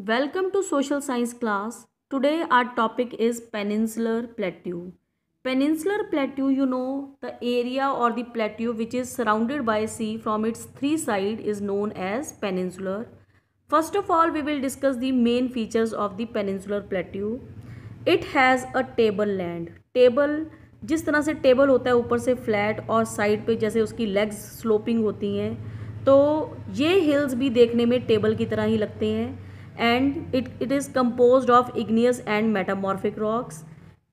Welcome to social science class. Today our topic is peninsular plateau. Peninsular plateau, the area or the plateau which is surrounded by sea from its three sides is known as peninsular. First of all, we will discuss the main features of the peninsular plateau. It has a table land. Table जिस तरह से table होता है ऊपर से flat और side पे जैसे उसकी लेग्स स्लोपिंग होती हैं, तो ये हिल्स भी देखने में टेबल की तरह ही लगते हैं and it is composed of igneous and metamorphic rocks.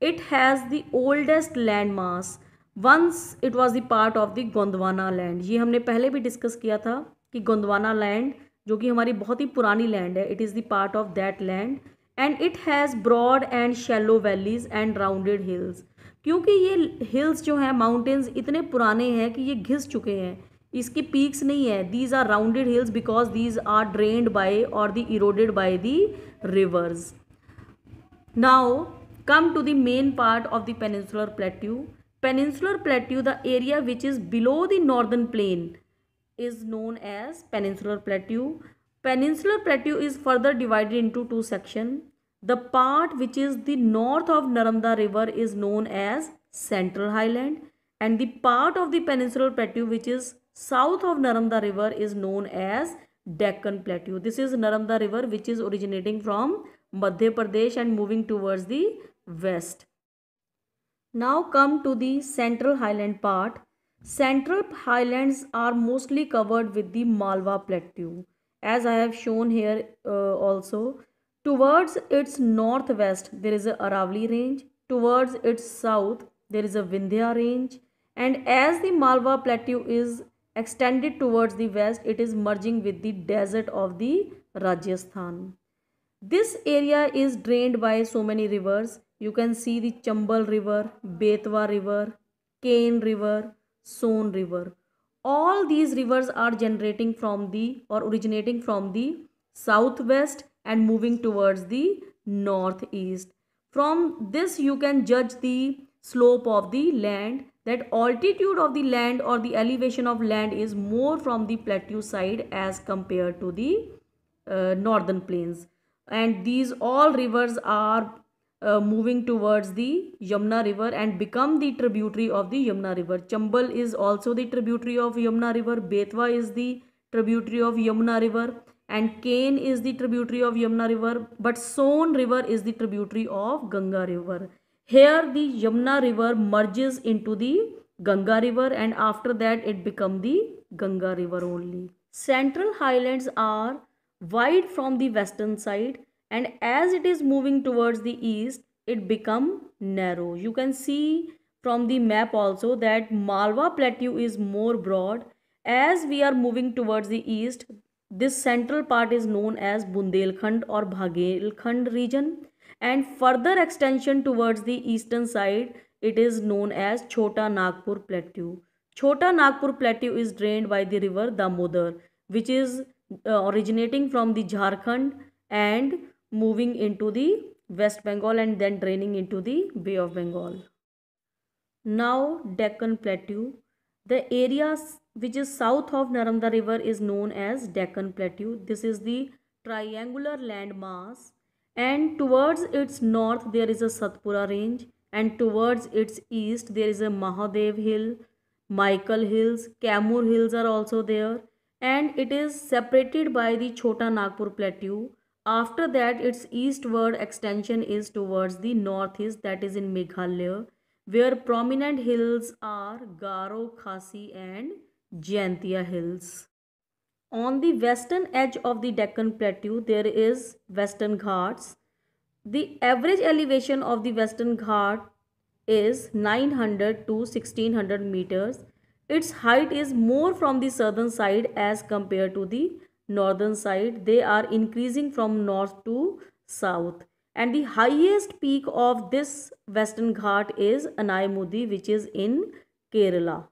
It has the oldest land mass. Once it was the part of the Gondwana land. ये हमने पहले भी डिस्कस किया था कि गोंदवाना लैंड जो कि हमारी बहुत ही पुरानी लैंड है, it is the part of that land and it has broad and shallow valleys and rounded hills. क्योंकि ये हिल्स जो हैं माउंटेन्स इतने पुराने हैं कि ये घिस चुके हैं, इसकी पीक्स नहीं है. These are rounded hills because these are drained by और the eroded by the rivers. Now come to the main part of the peninsular plateau. Peninsular plateau, the area which is below the northern plain, is known as peninsular plateau. Peninsular plateau is further divided into two sections. The part which is the north of Narmada river is known as central highland, and the part of the peninsular plateau which is south of Narmada river is known as Deccan plateau. This is Narmada river which is originating from Madhya Pradesh and moving towards the west. Now come to the central highland part. Central highlands are mostly covered with the Malwa plateau, as I have shown here also. Towards its northwest there is a Aravali range, towards its south there is a Vindhya range, and as the Malwa plateau is extended towards the west, it is merging with the desert of the Rajasthan. This area is drained by so many rivers. You can see the Chambal river, Betwa river, Kane river, Son river. All these rivers are generating from the or originating from the southwest and moving towards the northeast. From this you can judge the slope of the land, that altitude of the land or the elevation of land is more from the plateau side as compared to the northern plains. And these all rivers are moving towards the Yamuna river and become the tributary of the Yamuna river. Chambal is also the tributary of Yamuna river, Betwa is the tributary of Yamuna river, and Kane is the tributary of Yamuna river, but Son river is the tributary of Ganga river. Here the Yamuna river merges into the Ganga river and after that it becomes the Ganga river only. Central highlands are wide from the western side, and as it is moving towards the east it become narrow. You can see from the map also that Malwa plateau is more broad. As we are moving towards the east, this central part is known as Bundelkhand or Bhagelkhand region, and further extension towards the eastern side it is known as Chota Nagpur plateau. Chota Nagpur plateau is drained by the river Damodar, which is originating from the Jharkhand and moving into the West Bengal and then draining into the Bay of Bengal. Now Deccan Plateau. The area which is south of Narmada river is known as Deccan Plateau. This is the triangular land mass, and towards its north there is a Satpura range, and towards its east there is a Mahadev hill, Michael hills, Kamur hills are also there, and it is separated by the Chota Nagpur plateau. After that its eastward extension is towards the northeast, that is in Meghalaya, where prominent hills are Garo, Khasi and Jaintia hills. On the western edge of the Deccan Plateau there is Western Ghats. The average elevation of the Western Ghat is 900 to 1600 meters. Its height is more from the southern side as compared to the northern side. They are increasing from north to south. And the highest peak of this Western Ghat is Anaimudi, which is in Kerala.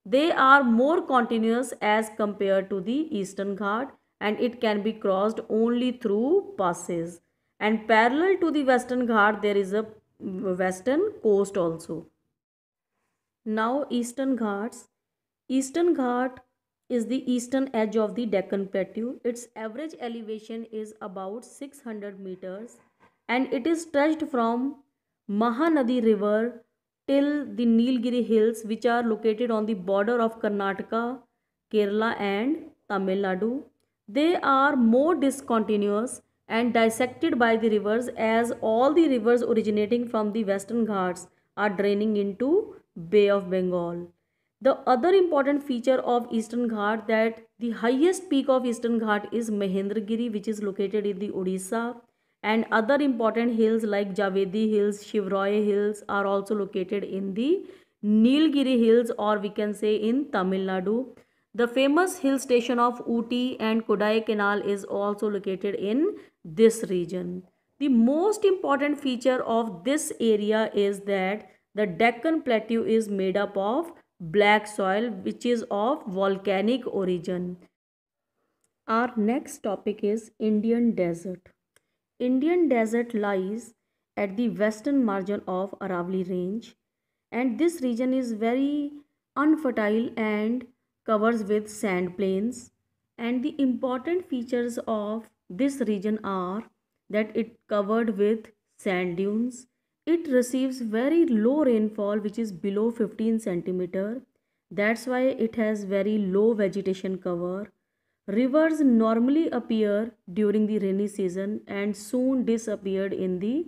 They are more continuous as compared to the Eastern Ghat, and it can be crossed only through passes. And parallel to the Western Ghat there is a western coast also. Now Eastern Ghats. Eastern Ghat is the eastern edge of the Deccan Plateau. Its average elevation is about 600 meters and it is stretched from Mahanadi River till the Nilgiri Hills, which are located on the border of Karnataka, Kerala and Tamil Nadu. They are more discontinuous and dissected by the rivers, as all the rivers originating from the Western Ghats are draining into Bay of Bengal. The other important feature of Eastern Ghat, that the highest peak of Eastern Ghat is Mahendragiri, which is located in the Odisha, and other important hills like Javedi Hills, Shivroy Hills are also located in the Nilgiri Hills, or we can say in Tamil Nadu. The famous hill station of Ooty and Kodai Canal is also located in this region. The most important feature of this area is that the Deccan Plateau is made up of black soil which is of volcanic origin. Our next topic is Indian Desert. Indian Desert lies at the western margin of Aravalli Range, and this region is very unfertile and covers with sand plains. And the important features of this region are that it covered with sand dunes. It receives very low rainfall, which is below 15 centimeter. That's why it has very low vegetation cover. Rivers normally appear during the rainy season and soon disappeared in the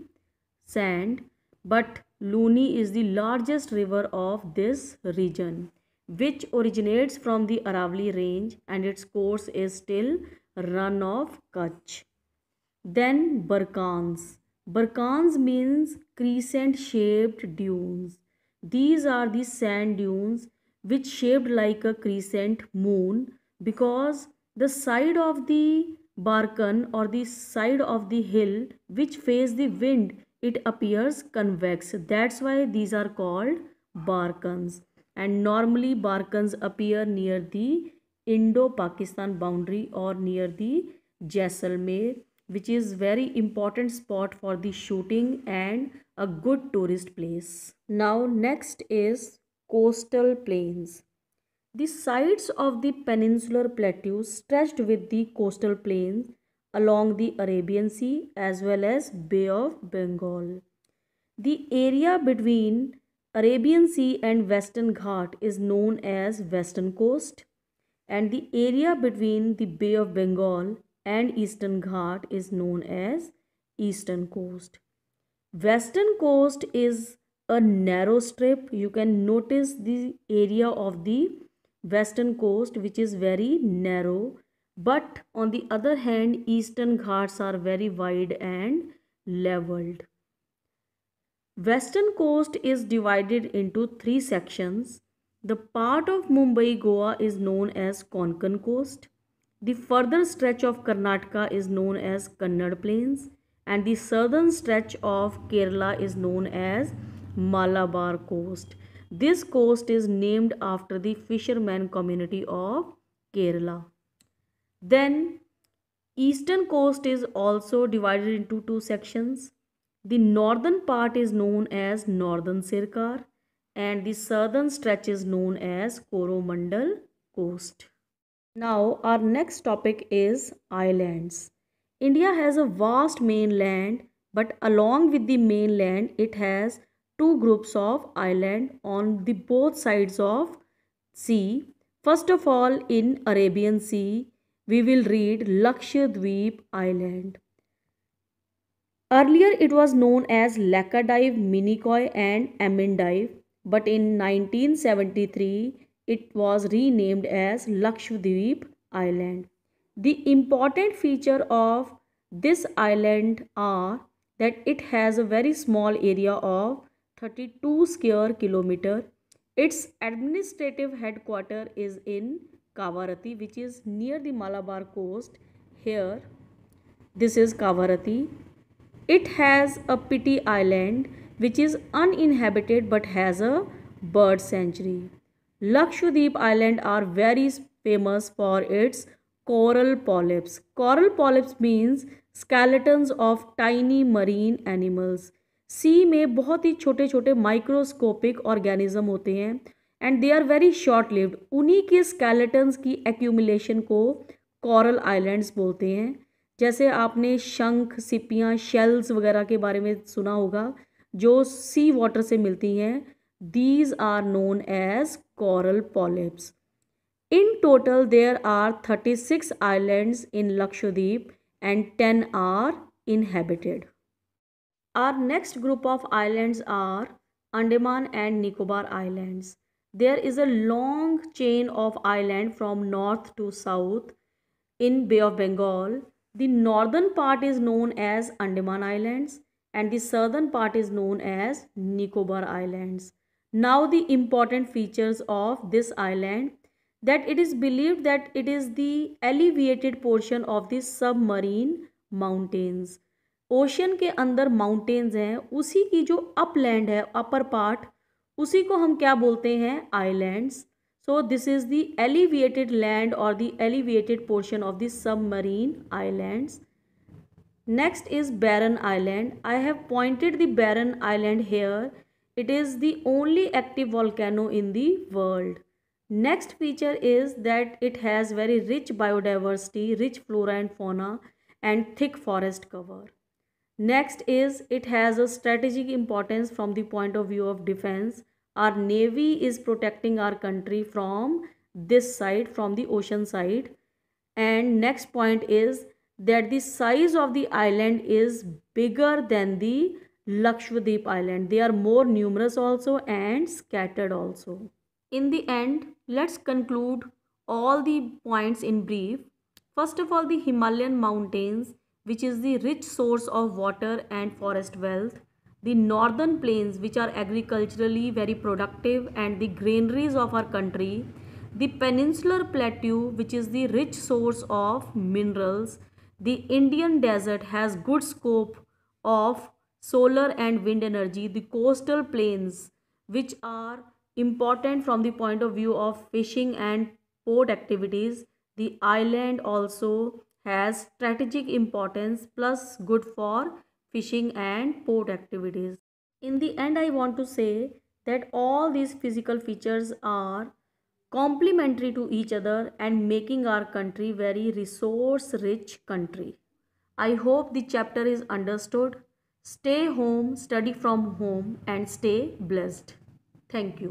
sand, but Luni is the largest river of this region, which originates from the Aravalli Range and its course is still run of Kutch. Then Barkans. Barkans means crescent shaped dunes. These are the sand dunes which shaped like a crescent moon, because the side of the Barkan or the side of the hill which face the wind, it appears convex. That's why these are called Barkans. And normally Barkans appear near the Indo-Pakistan boundary or near the Jaisalmer, which is very important spot for the shooting and a good tourist place. Now next is coastal plains. The sides of the peninsular plateau stretched with the coastal plains along the Arabian Sea as well as Bay of Bengal. The area between Arabian Sea and Western Ghat is known as Western Coast, and the area between the Bay of Bengal and Eastern Ghat is known as Eastern Coast. Western Coast is a narrow strip. You can notice the area of the Western Coast which is very narrow, but on the other hand Eastern Ghats are very wide and leveled. Western Coast is divided into three sections. The part of Mumbai, Goa is known as Konkan Coast. The further stretch of Karnataka is known as Kannada Plains, and the southern stretch of Kerala is known as Malabar Coast. This coast is named after the fisherman community of Kerala. Then Eastern Coast is also divided into two sections. The northern part is known as Northern Sirkar and the southern stretch is known as Coromandel Coast. Now our next topic is islands. India has a vast mainland, but along with the mainland it has two groups of island on the both sides of sea. First of all, in Arabian Sea we will read Lakshadweep Island. Earlier it was known as Laccadive, Minicoy and Amendive, but in 1973 it was renamed as Lakshadweep Island. The important feature of this island are that it has a very small area of 32 square kilometer. Its administrative headquarter is in Kavarati, which is near the Malabar coast. Here, this is Kavarati. It has a Piti Island which is uninhabited but has a bird sanctuary. Lakshadweep Island are very famous for its coral polyps. Coral polyps means skeletons of tiny marine animals. Sea में बहुत ही छोटे छोटे microscopic organism होते हैं and they are very short lived. उन्हीं के skeletons की एक्यूमुलेशन को कोरल आइलैंड्स बोलते हैं। जैसे आपने शंख, सिपियाँ, शेल्स वगैरह के बारे में सुना होगा जो सी वाटर से मिलती हैं। These are known as coral polyps. In total, there are 36 islands in Lakshadweep and 10 are inhabited. Our next group of islands are Andaman and Nicobar Islands. There is a long chain of islands from north to south in Bay of Bengal. The northern part is known as Andaman Islands and the southern part is known as Nicobar Islands. Now the important features of this island, that it is believed that it is the elevated portion of the submarine mountains. Ocean के अंदर mountains हैं, उसी की जो upland है, upper part, उसी को हम क्या बोलते हैं? Islands. So this is the elevated land और the elevated portion of the submarine islands. Next is Barren Island. I have pointed the Barren Island here. It is the only active volcano in the world. Next feature is that it has very rich biodiversity, rich flora and fauna and thick forest cover. Next is it has a strategic importance from the point of view of defense. Our navy is protecting our country from this side, from the ocean side. And next point is that the size of the island is bigger than the Lakshadweep Island. They are more numerous also and scattered also. In the end, let's conclude all the points in brief. First of all, the Himalayan mountains, which is the rich source of water and forest wealth. The northern plains, which are agriculturally very productive and the granaries of our country. The peninsular plateau, which is the rich source of minerals. The Indian desert has good scope of solar and wind energy. The coastal plains, which are important from the point of view of fishing and port activities. The island also has strategic importance plus good for fishing and port activities. In the end, I want to say that all these physical features are complementary to each other and making our country very resource rich country. I hope the chapter is understood. Stay home, study from home and stay blessed. Thank you.